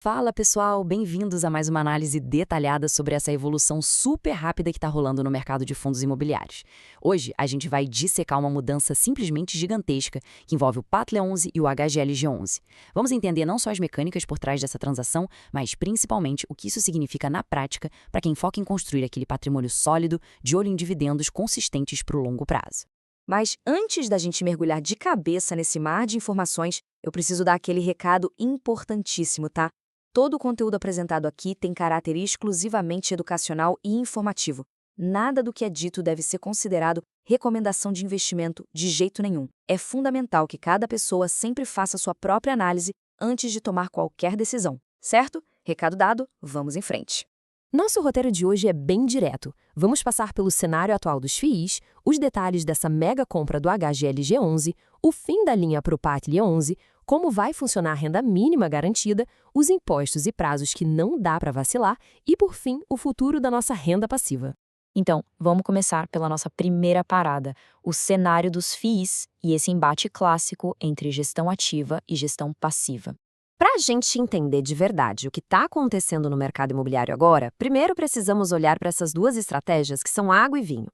Fala pessoal, bem-vindos a mais uma análise detalhada sobre essa evolução super rápida que está rolando no mercado de fundos imobiliários. Hoje a gente vai dissecar uma mudança simplesmente gigantesca que envolve o PATLE 11 e o HGLG 11. Vamos entender não só as mecânicas por trás dessa transação, mas principalmente o que isso significa na prática para quem foca em construir aquele patrimônio sólido, de olho em dividendos consistentes para o longo prazo. Mas antes da gente mergulhar de cabeça nesse mar de informações, eu preciso dar aquele recado importantíssimo, tá? Todo o conteúdo apresentado aqui tem caráter exclusivamente educacional e informativo. Nada do que é dito deve ser considerado recomendação de investimento de jeito nenhum. É fundamental que cada pessoa sempre faça sua própria análise antes de tomar qualquer decisão, certo? Recado dado, vamos em frente. Nosso roteiro de hoje é bem direto. Vamos passar pelo cenário atual dos FIIs, os detalhes dessa mega compra do HGLG11, o fim da linha para o PATLE 11, como vai funcionar a renda mínima garantida, os impostos e prazos que não dá para vacilar e, por fim, o futuro da nossa renda passiva. Então, vamos começar pela nossa primeira parada, o cenário dos FIIs e esse embate clássico entre gestão ativa e gestão passiva. Para a gente entender de verdade o que está acontecendo no mercado imobiliário agora, primeiro precisamos olhar para essas duas estratégias que são água e vinho.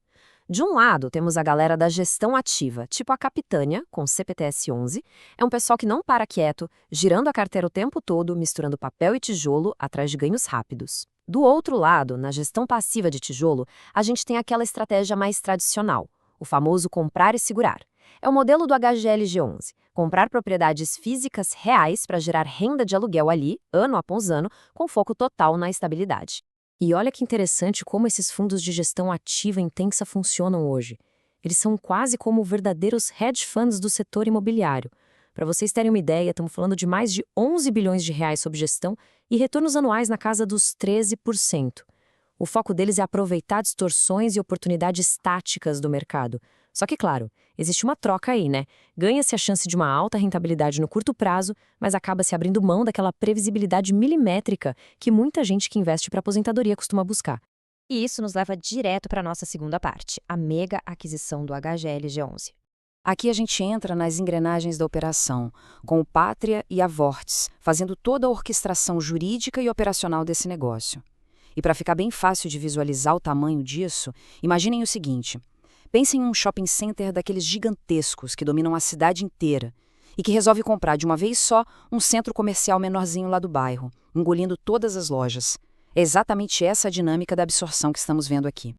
De um lado, temos a galera da gestão ativa, tipo a Capitânia, com CPTS 11. É um pessoal que não para quieto, girando a carteira o tempo todo, misturando papel e tijolo atrás de ganhos rápidos. Do outro lado, na gestão passiva de tijolo, a gente tem aquela estratégia mais tradicional, o famoso comprar e segurar. É o modelo do HGLG11, comprar propriedades físicas reais para gerar renda de aluguel ali, ano após ano, com foco total na estabilidade. E olha que interessante como esses fundos de gestão ativa intensa funcionam hoje. Eles são quase como verdadeiros hedge funds do setor imobiliário. Para vocês terem uma ideia, estamos falando de mais de 11 bilhões de reais sob gestão e retornos anuais na casa dos 13%. O foco deles é aproveitar distorções e oportunidades táticas do mercado. Só que, claro, existe uma troca aí, né? Ganha-se a chance de uma alta rentabilidade no curto prazo, mas acaba se abrindo mão daquela previsibilidade milimétrica que muita gente que investe para aposentadoria costuma buscar. E isso nos leva direto para a nossa segunda parte, a mega aquisição do HGLG11. Aqui a gente entra nas engrenagens da operação, com o Pátria e a Vortis, fazendo toda a orquestração jurídica e operacional desse negócio. E para ficar bem fácil de visualizar o tamanho disso, imaginem o seguinte: pensem em um shopping center daqueles gigantescos que dominam a cidade inteira e que resolve comprar de uma vez só um centro comercial menorzinho lá do bairro, engolindo todas as lojas. É exatamente essa a dinâmica da absorção que estamos vendo aqui.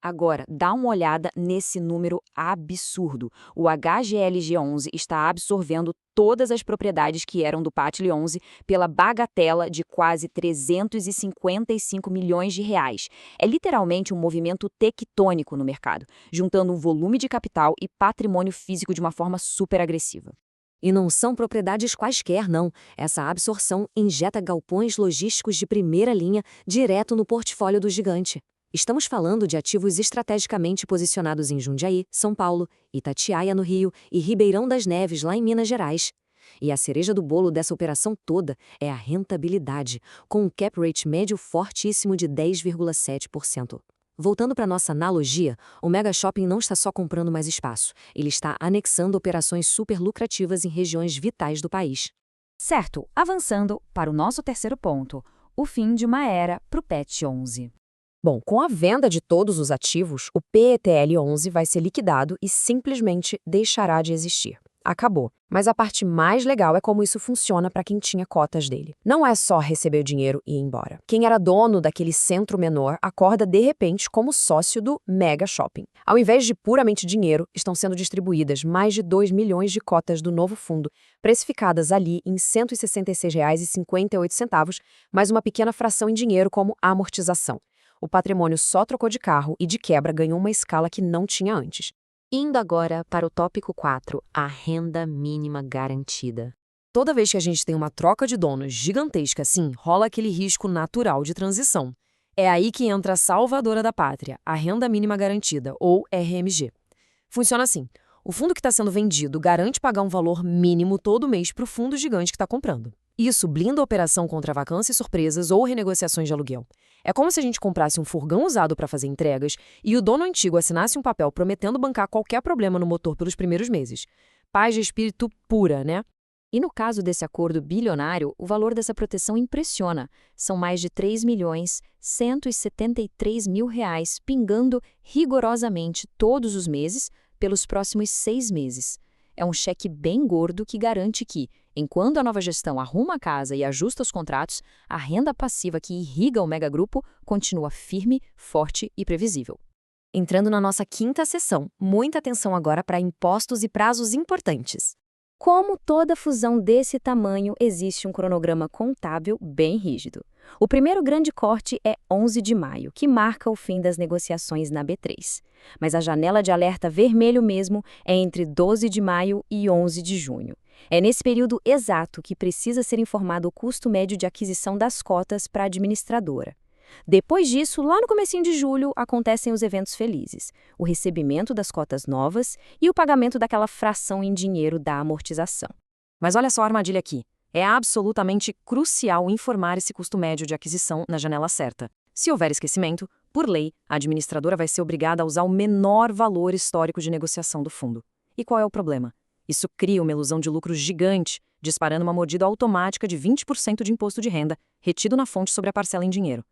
Agora, dá uma olhada nesse número absurdo. O HGLG11 está absorvendo todas as propriedades que eram do PATLE 11 pela bagatela de quase 355 milhões de reais. É literalmente um movimento tectônico no mercado, juntando um volume de capital e patrimônio físico de uma forma super agressiva. E não são propriedades quaisquer, não. Essa absorção injeta galpões logísticos de primeira linha direto no portfólio do gigante. Estamos falando de ativos estrategicamente posicionados em Jundiaí, São Paulo, Itatiaia, no Rio, e Ribeirão das Neves, lá em Minas Gerais. E a cereja do bolo dessa operação toda é a rentabilidade, com um cap rate médio fortíssimo de 10,7%. Voltando para nossa analogia, o Mega Shopping não está só comprando mais espaço, ele está anexando operações super lucrativas em regiões vitais do país. Certo, avançando para o nosso terceiro ponto, o fim de uma era para o PET 11. Bom, com a venda de todos os ativos, o PETL 11 vai ser liquidado e simplesmente deixará de existir. Acabou. Mas a parte mais legal é como isso funciona para quem tinha cotas dele. Não é só receber o dinheiro e ir embora. Quem era dono daquele centro menor acorda de repente como sócio do Mega Shopping. Ao invés de puramente dinheiro, estão sendo distribuídas mais de 2 milhões de cotas do novo fundo, precificadas ali em R$ 166,58, mais uma pequena fração em dinheiro como amortização. O patrimônio só trocou de carro e, de quebra, ganhou uma escala que não tinha antes. Indo agora para o tópico 4, a renda mínima garantida. Toda vez que a gente tem uma troca de donos gigantesca assim, rola aquele risco natural de transição. É aí que entra a salvadora da pátria, a renda mínima garantida, ou RMG. Funciona assim: o fundo que está sendo vendido garante pagar um valor mínimo todo mês para o fundo gigante que está comprando. Isso blinda a operação contra vacâncias surpresas ou renegociações de aluguel. É como se a gente comprasse um furgão usado para fazer entregas e o dono antigo assinasse um papel prometendo bancar qualquer problema no motor pelos primeiros meses. Paz de espírito pura, né? E no caso desse acordo bilionário, o valor dessa proteção impressiona. São mais de 3.173.000 reais pingando rigorosamente todos os meses pelos próximos 6 meses. É um cheque bem gordo que garante que, enquanto a nova gestão arruma a casa e ajusta os contratos, a renda passiva que irriga o megagrupo continua firme, forte e previsível. Entrando na nossa quinta sessão, muita atenção agora para impostos e prazos importantes. Como toda fusão desse tamanho, existe um cronograma contábil bem rígido. O primeiro grande corte é 11 de maio, que marca o fim das negociações na B3. Mas a janela de alerta vermelho mesmo é entre 12 de maio e 11 de junho. É nesse período exato que precisa ser informado o custo médio de aquisição das cotas para a administradora. Depois disso, lá no comecinho de julho, acontecem os eventos felizes, o recebimento das cotas novas e o pagamento daquela fração em dinheiro da amortização. Mas olha só a armadilha aqui. É absolutamente crucial informar esse custo médio de aquisição na janela certa. Se houver esquecimento, por lei, a administradora vai ser obrigada a usar o menor valor histórico de negociação do fundo. E qual é o problema? Isso cria uma ilusão de lucro gigante, disparando uma mordida automática de 20% de imposto de renda, retido na fonte sobre a parcela em dinheiro.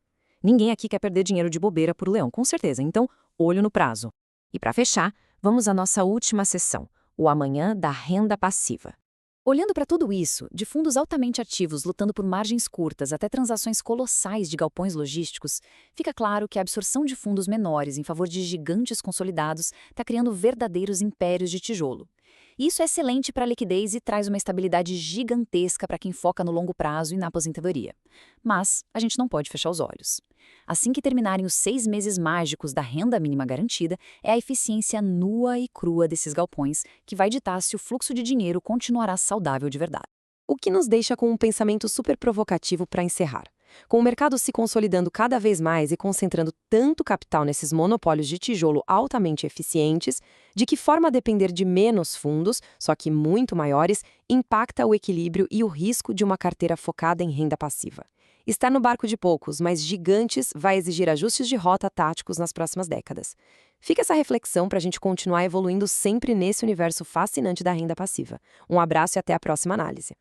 Ninguém aqui quer perder dinheiro de bobeira por leão, com certeza, então, olho no prazo. E para fechar, vamos à nossa última sessão, o amanhã da renda passiva. Olhando para tudo isso, de fundos altamente ativos lutando por margens curtas até transações colossais de galpões logísticos, fica claro que a absorção de fundos menores em favor de gigantes consolidados está criando verdadeiros impérios de tijolo. Isso é excelente para a liquidez e traz uma estabilidade gigantesca para quem foca no longo prazo e na aposentadoria. Mas a gente não pode fechar os olhos. Assim que terminarem os 6 meses mágicos da renda mínima garantida, é a eficiência nua e crua desses galpões que vai ditar se o fluxo de dinheiro continuará saudável de verdade. O que nos deixa com um pensamento super provocativo para encerrar. Com o mercado se consolidando cada vez mais e concentrando tanto capital nesses monopólios de tijolo altamente eficientes, de que forma depender de menos fundos, só que muito maiores, impacta o equilíbrio e o risco de uma carteira focada em renda passiva. Estar no barco de poucos, mas gigantes, vai exigir ajustes de rota táticos nas próximas décadas. Fica essa reflexão para a gente continuar evoluindo sempre nesse universo fascinante da renda passiva. Um abraço e até a próxima análise.